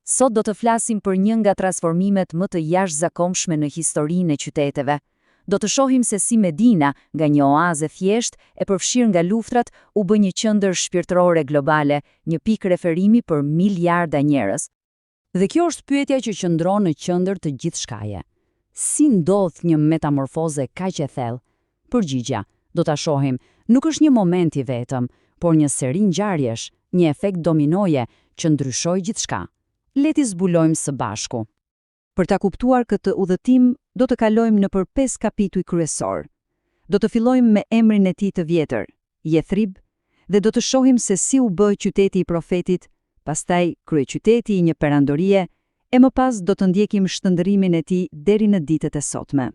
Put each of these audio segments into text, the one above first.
Sot do të flasim për një nga transformimet më të jashtëzakonshme në historinë e qyteteve. Do të shohim se si Medina, nga një oazë thjesht e përfshirë nga luftrat, u bë një qendër shpirtërore globale, një pikë referimi për miliarda njerëz. Dhe kjo është pyetja që qëndron në qendër të gjithçkaje. Si ndodh një metamorfoze kaq e thellë? Përgjigja, do ta shohim, nuk është një moment i vetëm, por një seri ngjarjesh, një efekt dominoje që ndryshoi gjithçka. Le t'i zbulojmë së bashku. Për ta kuptuar këtë udhëtim, do të kalojmë nëpër 5 kapituj kryesor. Do të fillojmë me emrin e tij të vjetër, Jethrib, dhe do të shohim se si u bë qyteti i profetit, pastaj kryeqyteti i një perandorie, e më pas do të ndjekim shndërrimin e tij deri në ditët e sotme.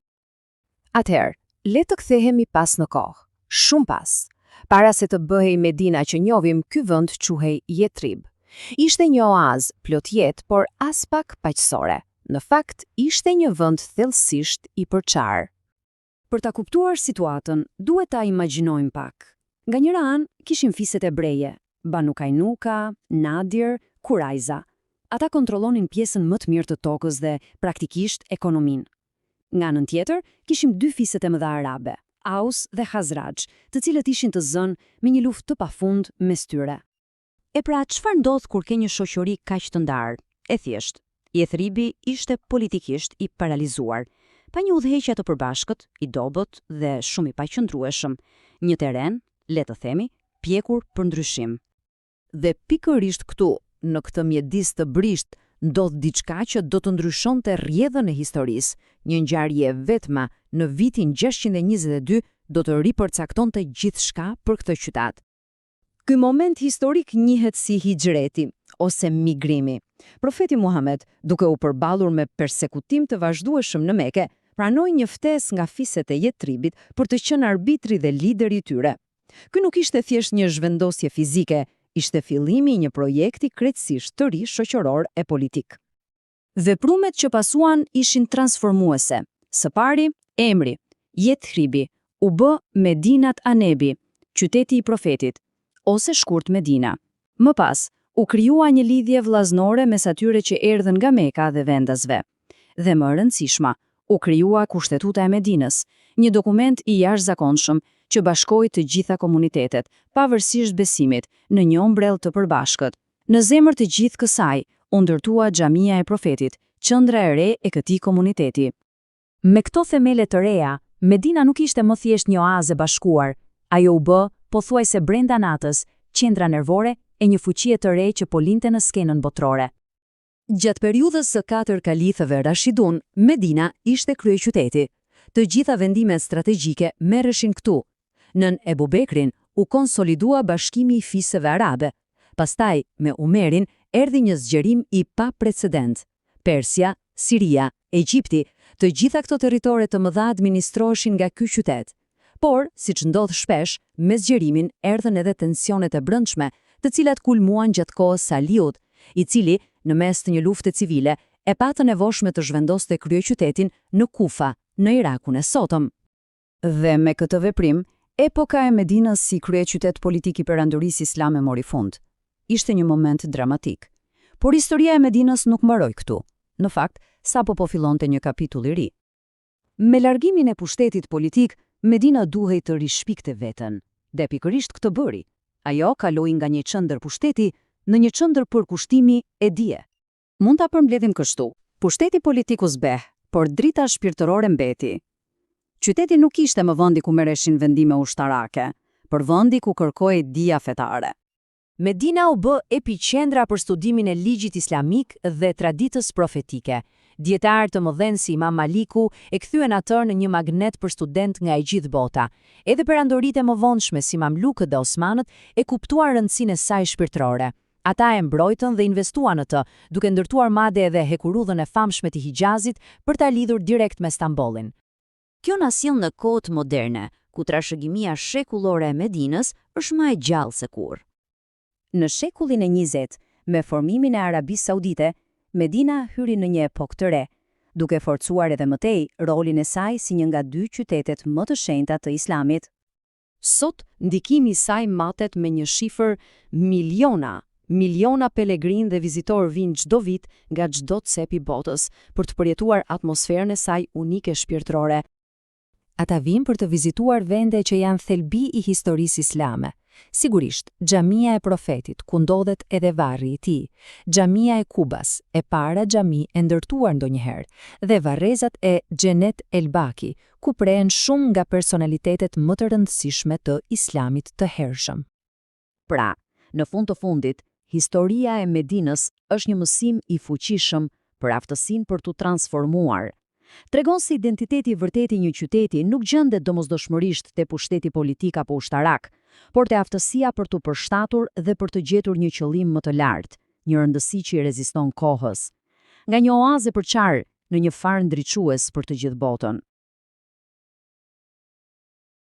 Atëherë, le të kthehemi pas në kohë, shumë pas. Para se të bëhej Medina që njohim, ky vend quhej Jethrib. Ishte një oazë plot jetë, por as pak paqësore. Në fakt, ishte një vend thellësisht i përçarë. Për ta kuptuar situatën, duhet ta imagjinojmë pak. Nga njëra anë, kishim fiset ebreje, Banu Kajnuka, Nadir, Kurajza. Ata kontrollonin pjesën më të mirë të tokës dhe praktikisht ekonominë. Nga anën tjetër, kishim dy fiset e mëdha arabe, Aus dhe Khazraj, të cilët ishin të zënë me një luftë të pafund mes tyre. E pra, çfarë ndodh kur ke një shoqëri kaq të ndarë? E thjesht, Jethribi ishte politikisht i paralizuar, pa një udhëheqje të përbashkët, i dobët dhe shumë i paqëndrueshëm, një terren, le të themi, pjekur për ndryshim. Dhe pikërisht këtu, në këtë mjedis të brisht, ndodh diçka që do të ndryshonte rrjedhën e historisë. Një ngjarje vetma në vitin 622 do të ripërcaktonte gjithçka për këtë qytet. Ky moment historik njihet si hijreti, ose migrimi. Profeti Muhammed, duke u përballur me persekutim të vazhdueshëm në Mekë, pranoi një ftesë nga fiset e Jethribit për të qenë arbitri dhe lideri i tyre. Ky nuk ishte thjesht një zhvendosje fizike, ishte fillimi i një projekti krejtësisht të ri shoqëror e politik. Veprumet që pasuan ishin transformuese. Së pari, emri, Jethribi, u bë Medinat Anebi, qyteti i profetit, ose shkurt Medina. Më pas, u krijua një lidhje vllaznore mes atyre që erdhën nga Meka dhe vendasve. Dhe më e rëndësishma, u krijua Kushtetuta e Medinës, një dokument i jashtëzakonshëm që bashkoi të gjitha komunitetet, pavarësisht besimit, në një ombrell të përbashkët. Në zemër të gjithë kësaj, u ndërtua Xhamia e Profetit, qendra e re e këtij komuniteti. Me këto themele të reja, Medina nuk ishte më thjesht një oazë e bashkuar, ajo u bë pothuajse brenda natës, qendra nervore e një fuqie të re që po linte në skenën botërore. Gjatë periudhës së 4 kalifëve Rashidun, Medina ishte kryeqyteti. Të gjitha vendimet strategjike merreshin këtu. Nën Ebu Bekrin u konsolidua bashkimi i fisëve arabe. Pastaj, me Umerin, erdhi një zgjerim i paprecedent. Persia, Siria, Egjipti, të gjitha këto territore të mëdha administroheshin nga ky qytet. Por, siç ndodh shpesh, me zgjerimin erdhën edhe tensionet e brendshme, të cilat kulmuan gjatë kohës Saliut, i cili, në mes të një lufte civile, e pa të nevojshme të zhvendoste kryeqytetin në Kufa, në Irakun e sotëm. Dhe me këtë veprim, epoka e Medinës si kryeqytet politik i perandorisë islame mori fund. Ishte një moment dramatik. Por historia e Medinës nuk mbaroi këtu. Në fakt, sapo po fillonte një kapitull i ri. Me largimin e pushtetit politik, Medina duhej të rishpikte veten, dhe pikërisht këtë bëri. Ajo kaloi nga një qendër pushteti në një qendër përkushtimi e dije. Mund ta përmbledhim kështu: pushteti politik u zbeh, por drita shpirtërore mbeti. Qyteti nuk ishte më vendi ku merreshin vendime ushtarake, por vendi ku kërkohej dija fetare. Medina u bë epiqendra për studimin e ligjit islamik dhe traditës profetike. Dietarë të mëdhenj si Imam Maliku e kthyen atë në një magnet për student nga e gjithë bota. Edhe perandoritë e mëvonshme si Mamlukët dhe Osmanët e kuptuan rëndësinë e saj shpirtërore. Ata e mbrojtën dhe investuan në të, duke ndërtuar madje edhe hekurudhën e famshme të Hijazit për ta lidhur direkt me Stambollin. Kjo na sjell në kohët moderne, ku trashëgimia shekullore e Medinës është më e gjallë se kurrë. Në shekullin e 20, me formimin e Arabisë Saudite, Medina hyri në një epokë të re, duke forcuar edhe mëtej rolin e saj si një nga dy qytetet më të shenjta të Islamit. Sot, ndikimi i saj matet me një shifër miliona, Miliona pelegrin dhe vizitor vinë çdo vit nga çdo cep i botës për të përjetuar atmosferën e saj unike shpirtërore. Ata vinë për të vizituar vende që janë thelbi i historisë islame. Sigurisht, Xhamia e Profetit, ku ndodhet edhe varri i tij, Xhamia e Kubas, e para xhami e ndërtuar ndonjëherë, dhe varrezat e Xhenet El Baki, ku prehen shumë nga personalitetet më të rëndësishme të islamit të hershëm. Pra, në fund të fundit, historia e Medinës është një mësim i fuqishëm për aftësinë për t'u transformuar. Tregon se identiteti i vërtetë i një qyteti nuk gjendet domosdoshmërisht te pushteti politik apo ushtarak, por te aftësia për t'u përshtatur dhe për të gjetur një qëllim më të lartë, një rëndësi që i reziston kohës. Nga një oazë e përqarë në një far ndriçues për të gjithë botën.